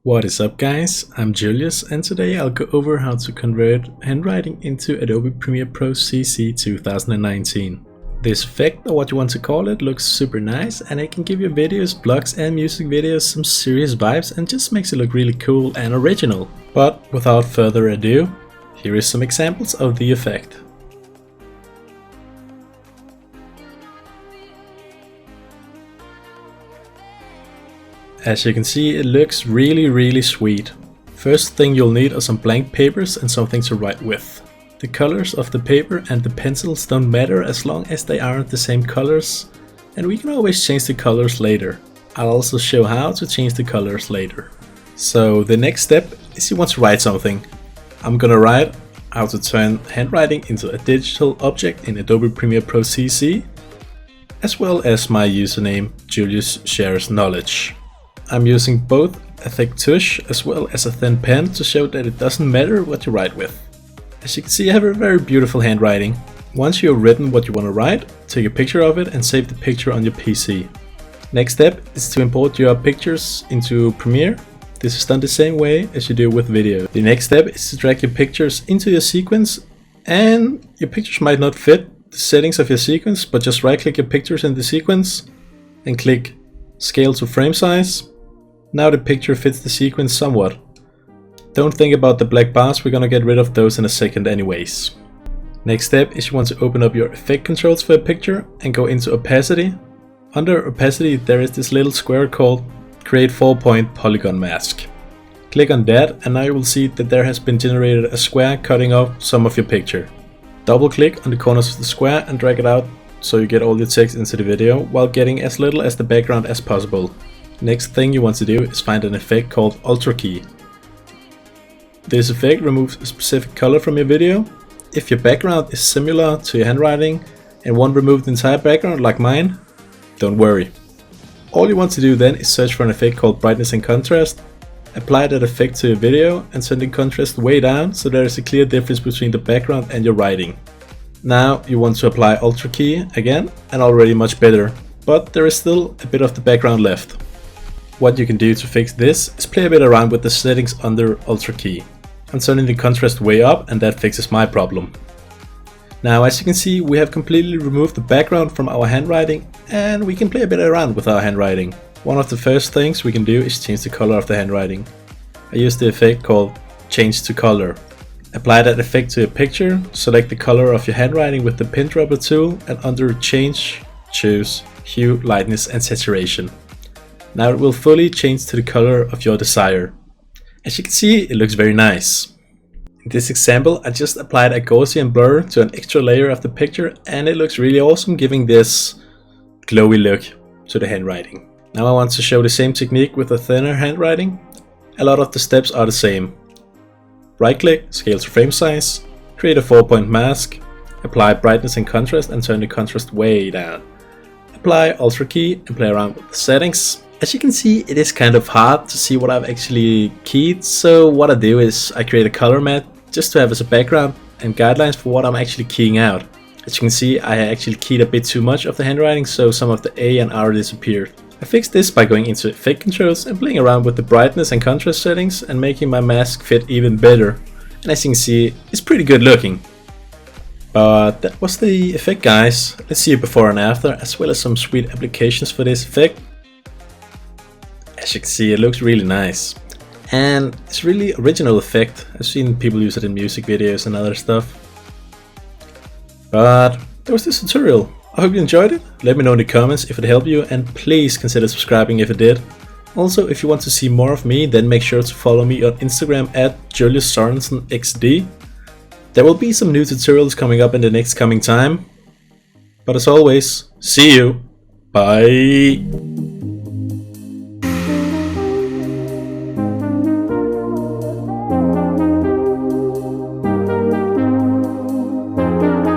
What is up guys, I'm Julius and today I'll go over how to convert handwriting into Adobe Premiere Pro CC 2019. This effect, or what you want to call it, looks super nice and it can give your videos, blogs and music videos some serious vibes and just makes it look really cool and original. But without further ado, here is some examples of the effect. As you can see, it looks really sweet. First thing you'll need are some blank papers and something to write with. The colors of the paper and the pencils don't matter as long as they aren't the same colors, and we can always change the colors later. I'll also show how to change the colors later. So the next step is you want to write something. I'm gonna write how to turn handwriting into a digital object in Adobe Premiere Pro CC, as well as my username Julius shares knowledge. I'm using both a thick tush as well as a thin pen to show that it doesn't matter what you write with. As you can see, I have a very beautiful handwriting. Once you have written what you want to write, take a picture of it and save the picture on your PC. Next step is to import your pictures into Premiere. This is done the same way as you do with video. The next step is to drag your pictures into your sequence, and your pictures might not fit the settings of your sequence, but just right click your pictures in the sequence and click Scale to Frame Size. Now the picture fits the sequence somewhat. Don't think about the black bars, we're gonna get rid of those in a second anyways. Next step is you want to open up your effect controls for a picture and go into opacity. Under opacity there is this little square called Create 4-point Polygon Mask. Click on that and now you will see that there has been generated a square cutting off some of your picture. Double click on the corners of the square and drag it out so you get all your text into the video while getting as little as the background as possible. Next thing you want to do is find an effect called Ultra Key. This effect removes a specific color from your video. If your background is similar to your handwriting and won't remove the entire background like mine, don't worry. All you want to do then is search for an effect called Brightness and Contrast. Apply that effect to your video and turn the contrast way down so there is a clear difference between the background and your writing. Now you want to apply Ultra Key again, and already much better, but there is still a bit of the background left. What you can do to fix this is play a bit around with the settings under Ultra Key. I'm turning the contrast way up and that fixes my problem. Now as you can see, we have completely removed the background from our handwriting and we can play a bit around with our handwriting. One of the first things we can do is change the color of the handwriting. I use the effect called Change to Color. Apply that effect to a picture, select the color of your handwriting with the pin dropper tool and under Change, choose Hue, Lightness and Saturation. Now it will fully change to the color of your desire. As you can see, it looks very nice. In this example, I just applied a Gaussian blur to an extra layer of the picture and it looks really awesome, giving this glowy look to the handwriting. Now I want to show the same technique with a thinner handwriting. A lot of the steps are the same. Right click, scale to frame size, create a 4-point mask, apply brightness and contrast and turn the contrast way down. Apply Ultra Key and play around with the settings. As you can see, it is kind of hard to see what I've actually keyed, so what I do is I create a color mat just to have as a background and guidelines for what I'm actually keying out. As you can see, I actually keyed a bit too much of the handwriting, so some of the A and R disappeared. I fixed this by going into effect controls and playing around with the brightness and contrast settings and making my mask fit even better. And as you can see, it's pretty good looking. But that was the effect guys. Let's see it before and after, as well as some sweet applications for this effect. As you can see, it looks really nice. And it's really original effect. I've seen people use it in music videos and other stuff. But that was this tutorial. I hope you enjoyed it. Let me know in the comments if it helped you and please consider subscribing if it did. Also, if you want to see more of me, then make sure to follow me on Instagram at JuliusSorensenXD. There will be some new tutorials coming up in the next coming time. But as always, see you. Bye.